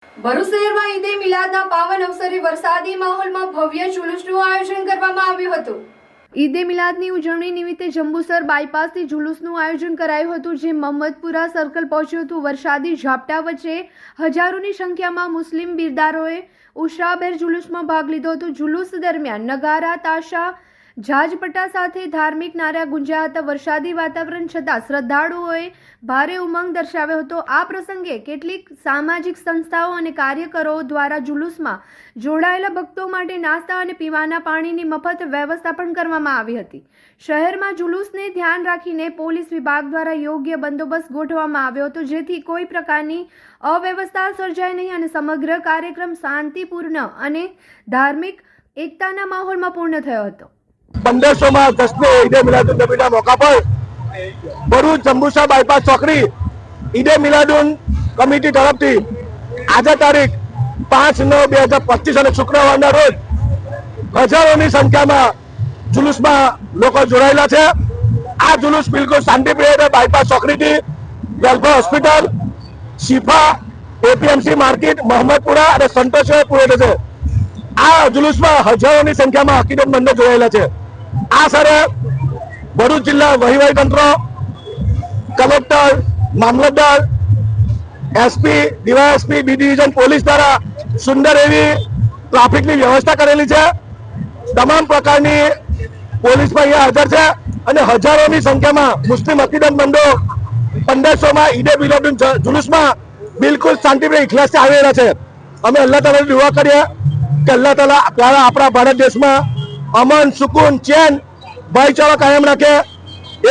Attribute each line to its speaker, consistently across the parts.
Speaker 1: ભરૂચ શહેરમાં ઈદે મિલાદના પાવન અવસરે વરસાદી માહોલમાં ભવ્ય જુલુસનું આયોજન કરવામાં આવ્યું હતું। ઈદે મિલાદની ઉજવણી નિમિત્તે જંબુસર બાયપાસથી જુલુસનું આયોજન કરાયું હતું, જે મહમ્મદપુરા સર્કલ પહોંચ્યું હતું। વરસાદી ઝાપટા વચ્ચે હજારોની સંખ્યામાં મુસ્લિમ બિરદારોએ ઉત્સાહભેર જુલુસમાં ભાગ લીધો હતો। જુલુસ દરમિયાન નગારા, તાશા, જાજપટા સાથે ધાર્મિક નારા ગુંજ્યા હતા। વરસાદી વાતાવરણ છતાં શ્રદ્ધાળુઓએ ભારે ઉમંગ દર્શાવ્યો હતો। આ પ્રસંગે કેટલીક સામાજિક સંસ્થાઓ અને કાર્યકરો દ્વારા જુલુસમાં જોડાયેલા ભક્તો માટે નાસ્તા અને પીવાના પાણીની મફત વ્યવસ્થા પણ કરવામાં આવી હતી। શહેરમાં જુલુસને ધ્યાન રાખીને પોલીસ વિભાગ દ્વારા યોગ્ય બંદોબસ્ત ગોઠવવામાં આવ્યો હતો, જેથી કોઈ પ્રકારની અવ્યવસ્થા સર્જાય નહીં અને સમગ્ર કાર્યક્રમ શાંતિપૂર્ણ અને ધાર્મિક એકતાના માહોલમાં પૂર્ણ થયો હતો।
Speaker 2: 1500 અગસ્ટે ઈદે મિલાદુન નબીના મોકા પર ભરૂચ જંબુસર બાયપાસ ચોકડી ઈદે મિલાદુન કમિટી તરફથી આજે તારીખ 5/9/2025 અને શુક્રવારના રોજ હજારોની સંખ્યામાં જુલુસમાં લોકો જોડાયેલા છે। આ જુલુસ બિલકુલ શાંતિપ્રિય bypass ચોકડીથી welfare hospital, Shifa, APMC market, Mohammadpura અને સંતોષે પૂરો થશે। આ જુલુસમાં હજારોની સંખ્યામાં હકીકતમંદો જોડાયેલા છે। આ સરે ભરૂચ જિલ્લા વહીવટીતંત્ર, કલેક્ટર, મામલતદાર, SP, DYSP, B division police દ્વારા સુંદર એવી ટ્રાફિકની વ્યવસ્થા કરેલી છે। તમામ પ્રકારની પોલીસ પણ અહીંયા હાજર છે અને હજારોની સંખ્યામાં મુસ્લિમ હકીકતમંદો 1500 ઈદે મિલાદુન જુલુસમાં બિલકુલ શાંતિપ્રિય ઇખલાસથી આવેલા છે। અમે અલ્લાહ તાલાની દુઆ કરીએ કે અલ્લાહ તાલા આપણા ભારત દેશમાં અમન, સુકૂન, ચેન, ભાઈચારો કાયમ રાખે,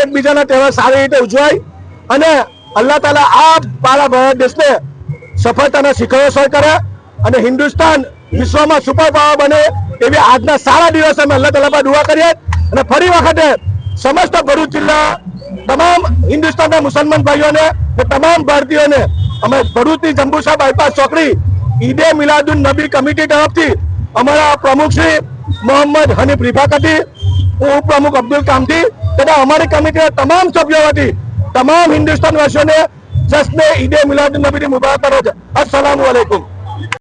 Speaker 2: એકબીજાના તહેવાર સારી રીતે ઉજવાય અને અલ્લાહ તાલા આ આપણા ભારત દેશને સફળતાના શિખરો સર કરે અને હિન્દુસ્તાન વિશ્વમાં સુપર પાવર બને એવી આજના સારા દિવસે અમે અલ્લાહ તાલા પર દુઆ કરીએ અને ફરી વખતે સમસ્ત ભરૂચ જિલ્લા તમામ હિન્દુસ્તાનના મુસલમાન ભાઈઓને તમામ ભારતીયોને અમે ભરૂચની જંબુસર બાયપાસ ચોકડી ઈદે મિલાદુન નબી કમિટી તરફથી અમારા પ્રમુખ શ્રી મોહમ્મદ હનીફ રિફાકતી, ઉપપ્રમુખ અબ્દુલ કામતી તથા અમારી કમિટીના તમામ સભ્યો વતી તમામ હિન્દુસ્તાન વાસીઓને જશ્ન ઈદે મિલાદુન નબીની મુબારક કરો છે। અસ્સલામુ અલૈકુમ।